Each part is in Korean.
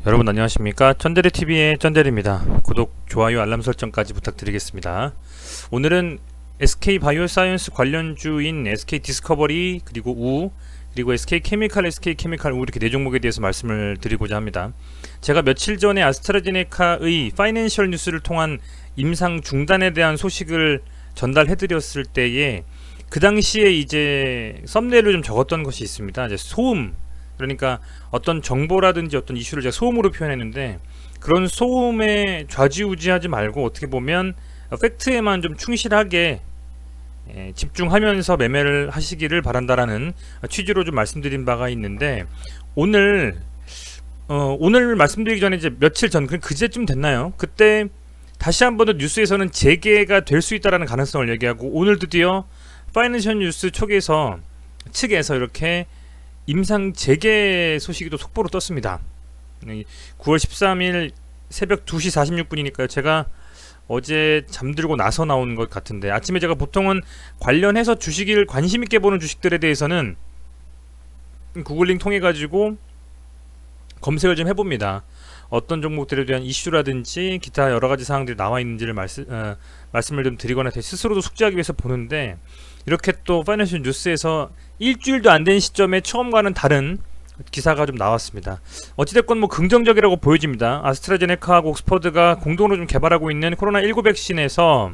여러분 안녕하십니까? 쩐데리TV의 쩐데리입니다. 구독, 좋아요, 알람 설정까지 부탁드리겠습니다. 오늘은 SK바이오사이언스 관련주인 SK디스커버리 그리고 우 그리고 SK케미칼 우 이렇게 네 종목에 대해서 말씀을 드리고자 합니다. 제가 며칠 전에 아스트라제네카의 파이낸셜 뉴스를 통한 임상 중단에 대한 소식을 전달해 드렸을 때에 그 당시에 이제 썸네일로 좀 적었던 것이 있습니다. 이제 소음, 그러니까 어떤 정보라든지 어떤 이슈를 제가 소음으로 표현했는데, 그런 소음에 좌지우지하지 말고 어떻게 보면 팩트에만 좀 충실하게 집중하면서 매매를 하시기를 바란다라는 취지로 좀 말씀드린 바가 있는데, 오늘 말씀드리기 전에 이제 며칠 전, 그제쯤 됐나요? 그때 다시 한번 더 뉴스에서는 재개가 될 수 있다라는 가능성을 얘기하고, 오늘 드디어 파이낸셜 뉴스 측에서 이렇게 임상 재개 소식이 또 속보로 떴습니다. 9월 13일 새벽 2시 46분이니까요. 제가 어제 잠들고 나서 나온 것 같은데, 아침에 제가 보통은 관련해서 주식을 관심있게 보는 주식들에 대해서는 구글링 통해 가지고 검색을 좀 해봅니다. 어떤 종목들에 대한 이슈라든지 기타 여러가지 사항들이 나와 있는지를 말씀을 좀 드리거나 스스로도 숙지하기 위해서 보는데, 이렇게 또 파이낸셜 뉴스에서 일주일도 안 된 시점에 처음과는 다른 기사가 좀 나왔습니다. 어찌됐건 뭐 긍정적이라고 보여집니다. 아스트라제네카하고 옥스퍼드가 공동으로 좀 개발하고 있는 코로나19 백신에서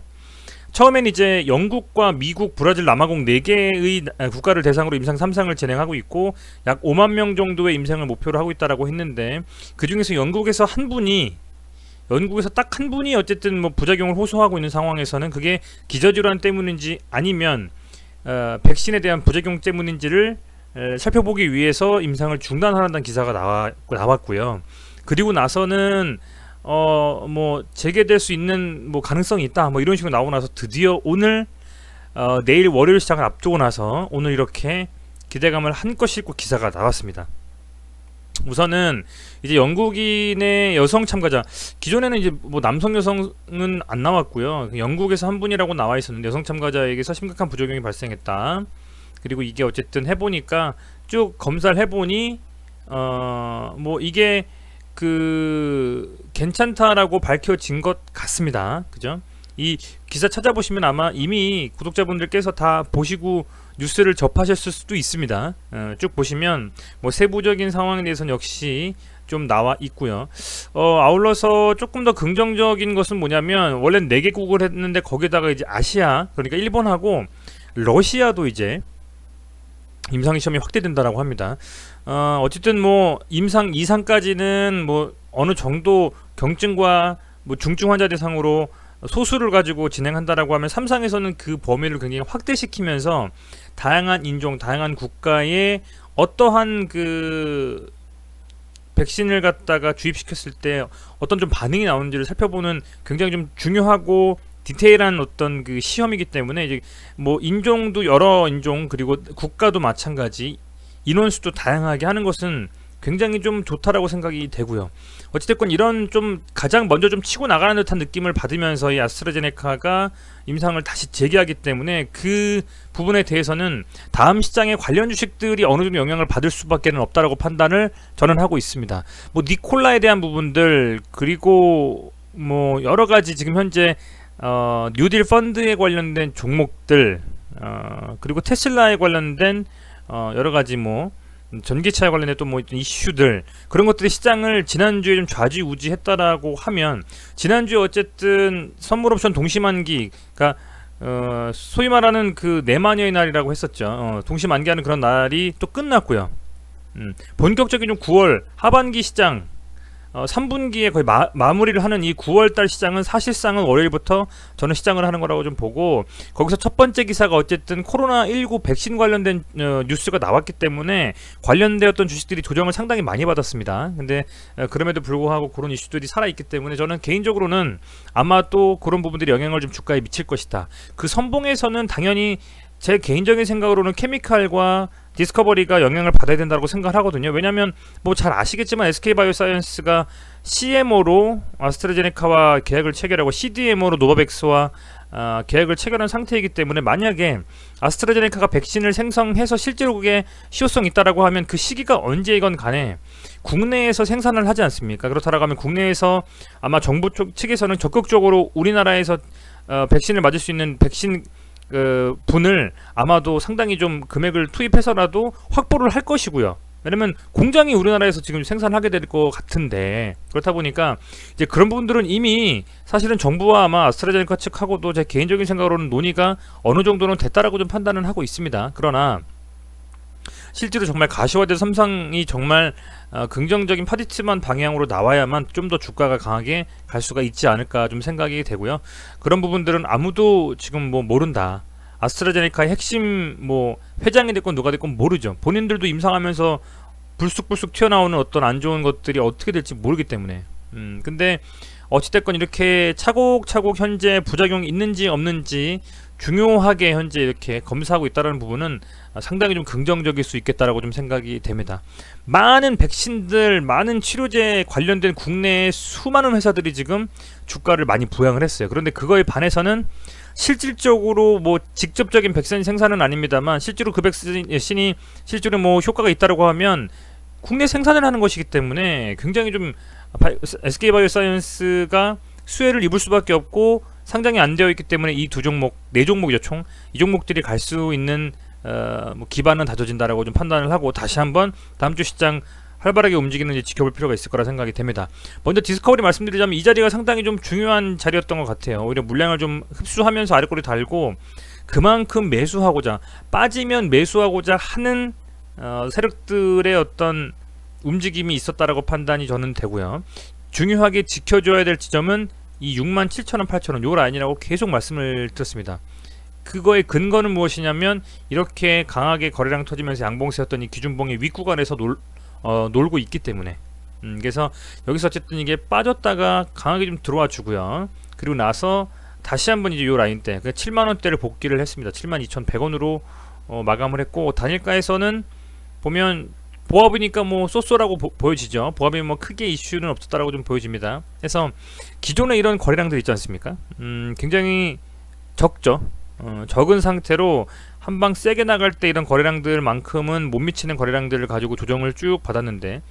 처음엔 이제 영국과 미국, 브라질, 남아공 4개의 국가를 대상으로 임상 3상을 진행하고 있고, 약 5만 명 정도의 임상을 목표로 하고 있다라고 했는데, 그 중에서 영국에서 딱 한 분이 어쨌든 뭐 부작용을 호소하고 있는 상황에서는 그게 기저질환 때문인지 아니면 백신에 대한 부작용 때문인지를 살펴보기 위해서 임상을 중단하라는 기사가 나왔고요. 그리고 나서는 뭐 재개될 수 있는 뭐 가능성이 있다, 뭐 이런 식으로 나오고 나서 드디어 오늘 내일 월요일 시작을 앞두고 나서 오늘 이렇게 기대감을 한껏 싣고 기사가 나왔습니다. 우선은 이제 영국인의 여성 참가자, 기존에는 이제 뭐 남성 여성은 안 나왔고요. 영국에서 한 분이라고 나와 있었는데 여성 참가자에게서 심각한 부작용이 발생했다. 그리고 이게 어쨌든 해보니까 쭉 검사를 해보니 뭐 이게 괜찮다라고 밝혀진 것 같습니다. 그죠? 이 기사 찾아보시면 아마 이미 구독자분들께서 다 보시고 뉴스를 접하셨을 수도 있습니다. 쭉 보시면 뭐 세부적인 상황에 대해서는 역시 좀 나와 있고요. 아울러서 조금 더 긍정적인 것은 뭐냐면, 원래 4개국을 했는데 거기다가 이제 아시아, 그러니까 일본하고 러시아도 이제 임상 시험이 확대된다라고 합니다. 어쨌든 뭐 임상 2상까지는 뭐 어느 정도 경증과 뭐 중증 환자 대상으로 소수를 가지고 진행한다라고 하면, 3상에서는 그 범위를 굉장히 확대시키면서 다양한 인종, 다양한 국가의 어떠한 백신을 갖다가 주입시켰을 때 어떤 좀 반응이 나오는지를 살펴보는 굉장히 좀 중요하고 디테일한 어떤 시험이기 때문에, 이제 뭐 인종도 여러 인종, 그리고 국가도 마찬가지, 인원수도 다양하게 하는 것은 굉장히 좀 좋다라고 생각이 되고요. 어찌됐건 이런 좀 가장 먼저 좀 치고 나가는 듯한 느낌을 받으면서 이 아스트라제네카가 임상을 다시 재개하기 때문에, 그 부분에 대해서는 다음 시장의 관련 주식들이 어느 정도 영향을 받을 수밖에 없다라고 판단을 저는 하고 있습니다. 뭐 니콜라에 대한 부분들, 그리고 뭐 여러가지 지금 현재 뉴딜 펀드에 관련된 종목들, 그리고 테슬라에 관련된 여러가지 뭐 전기차에 관련된 또 뭐 이슈들, 그런 것들이 시장을 지난주에 좀 좌지우지했다라고 하면, 지난주에 어쨌든 선물옵션 동시만기, 그러니까 소위 말하는 내마녀의 날이라고 했었죠. 동시만기하는 그런 날이 또 끝났고요. 본격적인 좀 9월 하반기 시장, 3분기에 거의 마무리를 하는 이 9월달 시장은 사실상은 월요일부터 저는 시장을 하는 거라고 좀 보고, 거기서 첫 번째 기사가 어쨌든 코로나19 백신 관련된 뉴스가 나왔기 때문에 관련되었던 주식들이 조정을 상당히 많이 받았습니다. 근데 그럼에도 불구하고 그런 이슈들이 살아있기 때문에 저는 개인적으로는 아마 또 그런 부분들이 영향을 좀 주가에 미칠 것이다. 그 선봉에서는 당연히 제 개인적인 생각으로는 케미칼과 디스커버리가 영향을 받아야 된다고 생각을 하거든요. 왜냐면 뭐 잘 아시겠지만 SK바이오사이언스가 CMO로 아스트라제네카와 계약을 체결하고 CDMO로 노바백스와 계약을 체결한 상태이기 때문에 만약에 아스트라제네카가 백신을 생성해서 실제로 그게 실효성이 있다라고 하면 그 시기가 언제이건 간에 국내에서 생산을 하지 않습니까? 그렇다라고 하면 국내에서 아마 정부 측에서는 적극적으로 우리나라에서 백신을 맞을 수 있는 백신 분을 아마도 상당히 좀 금액을 투입해서라도 확보를 할 것이고요. 왜냐면 공장이 우리나라에서 지금 생산하게 될 것 같은데, 그렇다 보니까 이제 그런 부분들은 이미 사실은 정부와 아마 아스트라제네카 측하고도 제 개인적인 생각으로는 논의가 어느 정도는 됐다라고 좀 판단은 하고 있습니다. 그러나 실제로 정말 가시화된 삼상이 정말 긍정적인 파지티만 방향으로 나와야만 좀 더 주가가 강하게 갈 수가 있지 않을까 좀 생각이 되고요. 그런 부분들은 아무도 지금 뭐 모른다. 아스트라제네카의 핵심 뭐 회장이 됐건 누가 됐건 모르죠. 본인들도 임상하면서 불쑥불쑥 튀어나오는 어떤 안 좋은 것들이 어떻게 될지 모르기 때문에. 근데 어찌됐건 이렇게 차곡차곡 현재 부작용이 있는지 없는지 중요하게 현재 이렇게 검사하고 있다는 부분은 상당히 좀 긍정적일 수 있겠다라고 좀 생각이 됩니다. 많은 백신들, 많은 치료제 관련된 국내의 수많은 회사들이 지금 주가를 많이 부양을 했어요. 그런데 그거에 반해서는 실질적으로 뭐 직접적인 백신 생산은 아닙니다만 실제로 그 백신이 실제로 뭐 효과가 있다라고 하면 국내 생산을 하는 것이기 때문에 굉장히 좀 SK바이오사이언스가 수혜를 입을 수밖에 없고 상장이 안 되어 있기 때문에 이 두 종목, 네 종목이죠 총. 이 종목들이 갈 수 있는 뭐 기반은 다져진다라고 좀 판단을 하고 다시 한번 다음 주 시장 활발하게 움직이는지 지켜볼 필요가 있을 거라 생각이 됩니다. 먼저 디스커버리 말씀드리자면 이 자리가 상당히 좀 중요한 자리였던 것 같아요. 오히려 물량을 좀 흡수하면서 아래꼬리 달고 그만큼 매수하고자, 빠지면 매수하고자 하는 세력들의 어떤 움직임이 있었다라고 판단이 저는 되고요. 중요하게 지켜줘야 될 지점은 이 67,000원, 8,000원 요 라인이라고 계속 말씀을 드렸습니다. 그거의 근거는 무엇이냐면 이렇게 강하게 거래량 터지면서 양봉세였던 이 기준봉의 윗구간에서 놀고 있기 때문에 그래서 여기서 어쨌든 이게 빠졌다가 강하게 좀 들어와 주고요. 그리고 나서 다시 한번 이제 요 라인 때 7만원대를 복귀를 했습니다. 72,100원으로 마감을 했고 단일가에서는 보면 보합이니까 뭐 쏘쏘라고 보여지죠. 보합이 뭐 크게 이슈는 없었다라고 좀 보여집니다. 그래서 기존에 이런 거래량들 있지 않습니까? 굉장히 적죠. 적은 상태로 한방 세게 나갈 때 이런 거래량들만큼은 못 미치는 거래량들을 가지고 조정을 쭉 받았는데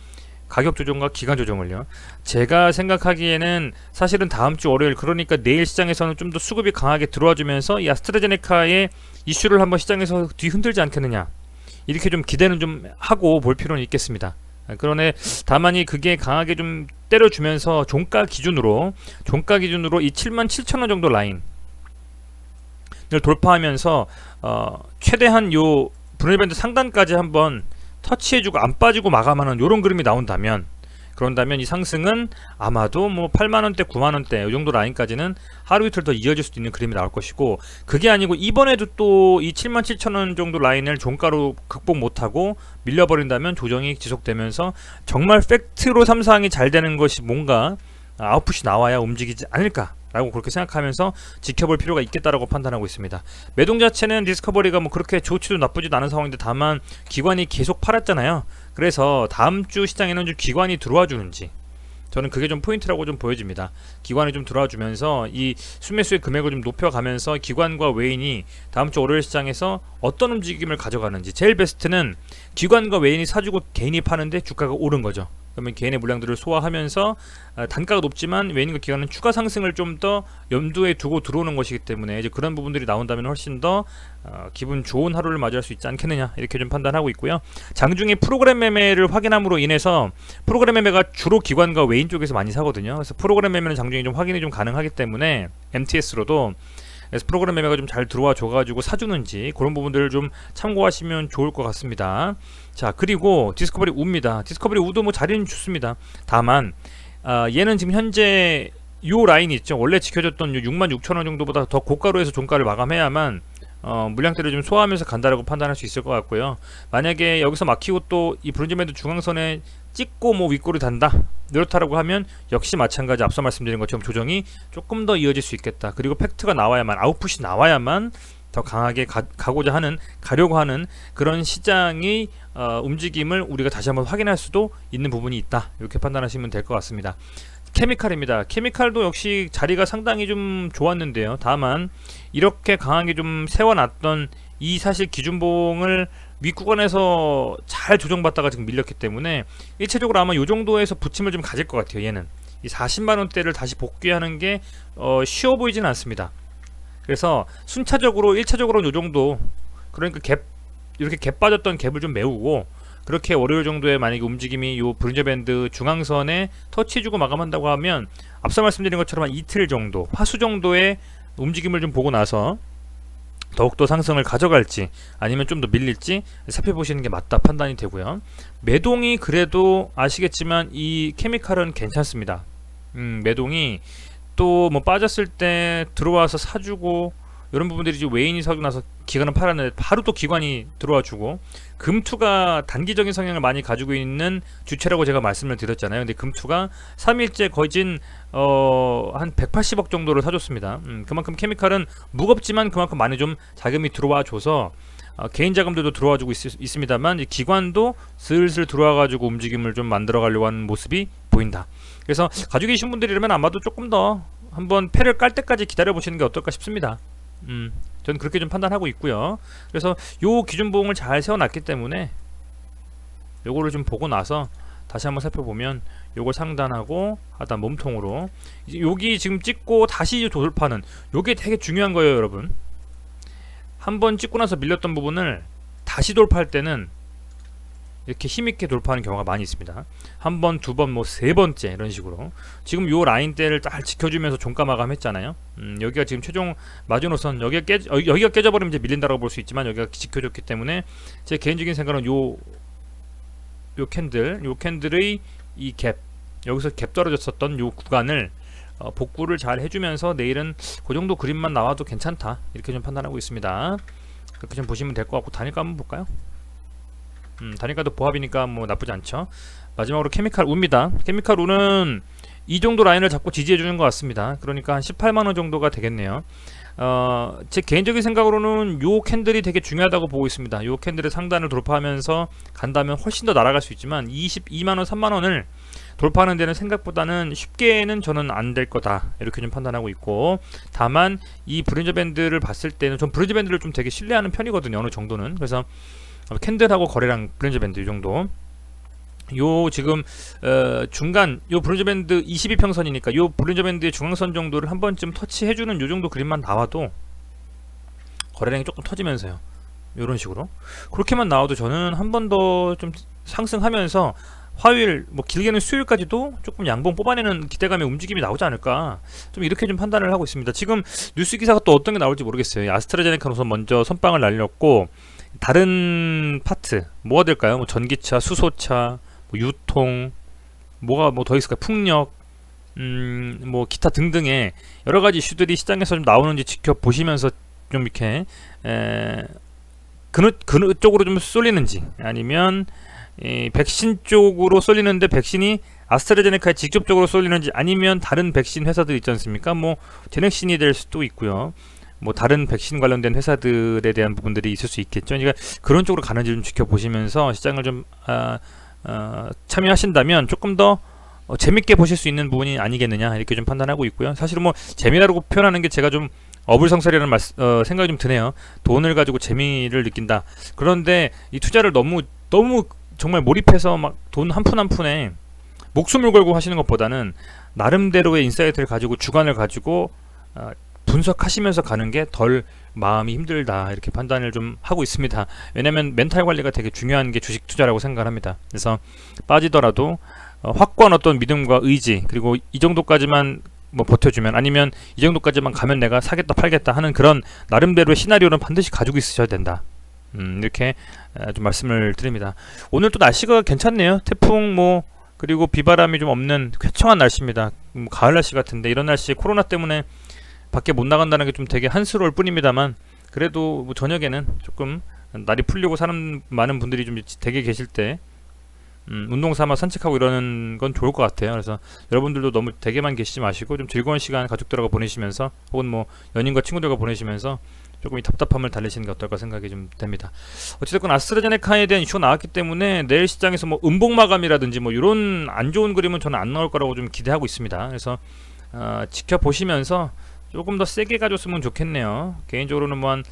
가격 조정과 기간 조정을요. 제가 생각하기에는 사실은 다음 주 월요일, 그러니까 내일 시장에서는 좀 더 수급이 강하게 들어와 주면서 이 아스트라제네카의 이슈를 한번 시장에서 뒤흔들지 않겠느냐, 이렇게 좀 기대는 좀 하고 볼 필요는 있겠습니다. 그러네 다만이 그게 강하게 좀 때려주면서 종가 기준으로 이 77,000원 정도 라인을 돌파하면서 최대한 요 브레이밴드 상단까지 한번 터치해주고 안 빠지고 마감하는 요런 그림이 나온다면, 그런다면 이 상승은 아마도 뭐 8만원대 9만원대 이 정도 라인까지는 하루 이틀 더 이어질 수도 있는 그림이 나올 것이고, 그게 아니고 이번에도 또 이 77,000원 정도 라인을 종가로 극복 못하고 밀려버린다면 조정이 지속되면서 정말 팩트로 삼상이 잘 되는 것이 뭔가 아웃풋이 나와야 움직이지 않을까 라고 그렇게 생각하면서 지켜볼 필요가 있겠다라고 판단하고 있습니다. 매동 자체는 디스커버리가 뭐 그렇게 좋지도 나쁘지도 않은 상황인데 다만 기관이 계속 팔았잖아요. 그래서 다음 주 시장에는 좀 기관이 들어와 주는지, 저는 그게 좀 포인트라고 좀 보여집니다. 기관이 좀 들어와 주면서 이 순매수의 금액을 좀 높여가면서 기관과 외인이 다음 주 월요일 시장에서 어떤 움직임을 가져가는지. 제일 베스트는 기관과 외인이 사주고 개인이 파는데 주가가 오른 거죠. 그러면 개인의 물량들을 소화하면서 단가가 높지만 외인과 기관은 추가 상승을 좀 더 염두에 두고 들어오는 것이기 때문에 이제 그런 부분들이 나온다면 훨씬 더 기분 좋은 하루를 맞이할 수 있지 않겠느냐, 이렇게 좀 판단하고 있고요. 장중에 프로그램 매매를 확인함으로 인해서, 프로그램 매매가 주로 기관과 외인 쪽에서 많이 사거든요. 그래서 프로그램 매매는 장중에 좀 확인이 좀 가능하기 때문에 MTS로도, 그래서 프로그램 매매가 좀 잘 들어와 줘가지고 사주는지 그런 부분들을 좀 참고하시면 좋을 것 같습니다. 자, 그리고 디스커버리 우입니다. 디스커버리 우도 뭐 자리는 좋습니다. 다만 얘는 지금 현재 요 라인이 있죠. 원래 지켜졌던 66,000원 정도보다 더 고가로 해서 종가를 마감해야만 물량대를 좀 소화하면서 간다라고 판단할 수 있을 것 같고요. 만약에 여기서 막히고 또 이 브론즈밴드 중앙선에 찍고 뭐 윗골이 단다, 이렇다라고 하면 역시 마찬가지 앞서 말씀드린 것처럼 조정이 조금 더 이어질 수 있겠다. 그리고 팩트가 나와야만, 아웃풋이 나와야만 더 강하게 가고자 하는, 가려고 하는 그런 시장의 움직임을 우리가 다시 한번 확인할 수도 있는 부분이 있다, 이렇게 판단하시면 될 것 같습니다. 케미칼입니다. 케미칼도 역시 자리가 상당히 좀 좋았는데요. 다만 이렇게 강하게 좀 세워놨던 이 사실 기준봉을 윗구간에서 잘 조정받다가 지금 밀렸기 때문에 일체적으로 아마 이 정도에서 부침을 좀 가질 것 같아요. 얘는 이 40만원대를 다시 복귀하는 게 쉬워 보이지는 않습니다. 그래서 순차적으로 1차적으로는 요 정도, 그러니까 이렇게 갭 빠졌던 갭을 좀 메우고, 그렇게 월요일 정도에 만약에 움직임이 요 브린저 밴드 중앙선에 터치해주고 마감한다고 하면 앞서 말씀드린 것처럼 한 이틀 정도, 화수 정도의 움직임을 좀 보고 나서 더욱더 상승을 가져갈지 아니면 좀 더 밀릴지 살펴보시는 게 맞다 판단이 되고요. 매동이 그래도 아시겠지만 이 케미칼은 괜찮습니다. 매동이 또 뭐 빠졌을 때 들어와서 사주고 이런 부분들이 이제 외인이 사고 나서 기관은 팔았는데 바로 또 기관이 들어와 주고, 금투가 단기적인 성향을 많이 가지고 있는 주체라고 제가 말씀을 드렸잖아요. 근데 금투가 3일째 거진 한 180억 정도를 사줬습니다. 그만큼 케미칼은 무겁지만 그만큼 많이 좀 자금이 들어와 줘서 개인 자금들도 들어와 주고 있습니다만 기관도 슬슬 들어와 가지고 움직임을 좀 만들어 가려고 하는 모습이 보인다. 그래서 가지고 계신 분들이라면 아마도 조금 더 한번 패를 깔 때까지 기다려 보시는 게 어떨까 싶습니다. 저는 그렇게 좀 판단하고 있고요. 그래서 요 기준봉을 잘 세워놨기 때문에 요거를 좀 보고 나서 다시 한번 살펴보면 요걸 상단하고 하단 몸통으로 이제 여기 지금 찍고 다시 돌파는 요게 되게 중요한 거예요, 여러분. 한번 찍고 나서 밀렸던 부분을 다시 돌파할 때는 이렇게 힘있게 돌파하는 경우가 많이 있습니다. 한 번, 두 번, 뭐 세 번째 이런 식으로 지금 요 라인대를 딱 지켜주면서 종가 마감했잖아요. 여기가 지금 최종 마지노선, 여기가 깨져버리면 이제 밀린다고 볼 수 있지만 여기가 지켜줬기 때문에 제 개인적인 생각은 요 캔들의 이 갭, 여기서 갭 떨어졌었던 요 구간을 복구를 잘 해주면서 내일은 그 정도 그림만 나와도 괜찮다, 이렇게 좀 판단하고 있습니다. 그렇게 좀 보시면 될 것 같고, 단일가 한번 볼까요? 단일가도 보합이니까 뭐 나쁘지 않죠. 마지막으로 케미칼 우입니다. 케미칼 우는 이 정도 라인을 잡고 지지해 주는 것 같습니다. 그러니까 한 18만원 정도가 되겠네요. 제 개인적인 생각으로는 요 캔들이 되게 중요하다고 보고 있습니다. 요 캔들의 상단을 돌파하면서 간다면 훨씬 더 날아갈 수 있지만 22만원, 3만원을 돌파하는 데는 생각보다는 쉽게는 저는 안 될 거다, 이렇게 좀 판단하고 있고, 다만 이 브린저 밴드를 봤을 때는 전 브린저 밴드를 좀 되게 신뢰하는 편이거든요, 어느 정도는. 그래서 캔들하고 거래량 브린저 밴드 이 정도, 요 지금 중간 요 브린저 밴드 22평선이니까 요 브린저 밴드의 중앙선 정도를 한 번쯤 터치해주는 요 정도 그림만 나와도 거래량이 조금 터지면서요, 요런 식으로 그렇게만 나와도 저는 한 번 더 좀 상승하면서 화요일, 뭐 길게는 수요일까지도 조금 양봉 뽑아내는 기대감의 움직임이 나오지 않을까, 좀 이렇게 좀 판단을 하고 있습니다. 지금 뉴스 기사가 또 어떤 게 나올지 모르겠어요. 아스트라제네카 우선 먼저 선빵을 날렸고, 다른 파트 뭐가 될까요? 뭐 전기차, 수소차, 뭐 유통, 뭐가 뭐 더 있을까요? 풍력, 뭐 기타 등등의 여러 가지 이슈들이 시장에서 좀 나오는지 지켜보시면서 좀 이렇게 그느 쪽으로 좀 쏠리는지, 아니면 백신 쪽으로 쏠리는데 백신이 아스트라제네카에 직접적으로 쏠리는지, 아니면 다른 백신 회사들 있지 않습니까? 뭐 제넥신이 될 수도 있고요. 뭐 다른 백신 관련된 회사들에 대한 부분들이 있을 수 있겠죠. 그러니까 그런 쪽으로 가는지 좀 지켜보시면서 시장을 좀 참여하신다면 조금 더 재밌게 보실 수 있는 부분이 아니겠느냐, 이렇게 좀 판단하고 있고요. 사실은 뭐 재미라고 표현하는 게 제가 좀 어불성설이라는 생각이 좀 드네요. 돈을 가지고 재미를 느낀다. 그런데 이 투자를 너무 정말 몰입해서 막 돈 한 푼 한 푼에 목숨을 걸고 하시는 것보다는 나름대로의 인사이트를 가지고 주관을 가지고 분석하시면서 가는 게 덜 마음이 힘들다, 이렇게 판단을 좀 하고 있습니다. 왜냐면 멘탈 관리가 되게 중요한 게 주식 투자라고 생각을 합니다. 그래서 빠지더라도 확고한 어떤 믿음과 의지, 그리고 이 정도까지만 뭐 버텨주면, 아니면 이 정도까지만 가면 내가 사겠다 팔겠다 하는 그런 나름대로의 시나리오는 반드시 가지고 있으셔야 된다, 이렇게 좀 말씀을 드립니다. 오늘 또 날씨가 괜찮네요. 태풍 뭐 그리고 비바람이 좀 없는 쾌청한 날씨입니다. 가을 날씨 같은데, 이런 날씨에 코로나 때문에 밖에 못 나간다는 게 좀 되게 한스러울 뿐입니다만, 그래도 뭐 저녁에는 조금 날이 풀리고 사람 많은 분들이 좀 되게 계실 때 운동 삼아 산책하고 이러는 건 좋을 것 같아요. 그래서 여러분들도 너무 댁에만 계시지 마시고 좀 즐거운 시간 가족들하고 보내시면서, 혹은 뭐 연인과 친구들과 보내시면서 조금 이 답답함을 달래시는 게 어떨까 생각이 좀 됩니다. 어찌됐건 아스트라제네카에 대한 이슈가 나왔기 때문에 내일 시장에서 뭐 음봉 마감이라든지 뭐 이런 안 좋은 그림은 저는 안 나올 거라고 좀 기대하고 있습니다. 그래서 지켜보시면서 조금 더 세게 가줬으면 좋겠네요. 개인적으로는 뭐한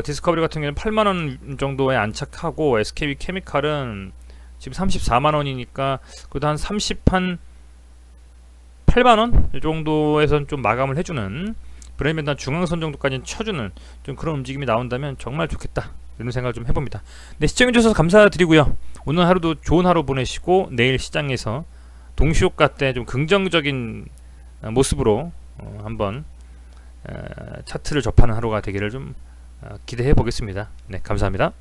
디스커버리 같은 경우는 8만원 정도에 안착하고 SKB 케미칼은 지금 34만원이니까 그래도 한 8만원 정도에선 좀 마감을 해주는 브레이크밴드 중앙선 정도까지는 쳐주는 좀 그런 움직임이 나온다면 정말 좋겠다 이런 생각을 좀 해봅니다. 네, 시청해주셔서 감사드리고요. 오늘 하루도 좋은 하루 보내시고 내일 시장에서 동시효과 때 좀 긍정적인 모습으로 한번 차트를 접하는 하루가 되기를 좀 기대해 보겠습니다. 네, 감사합니다.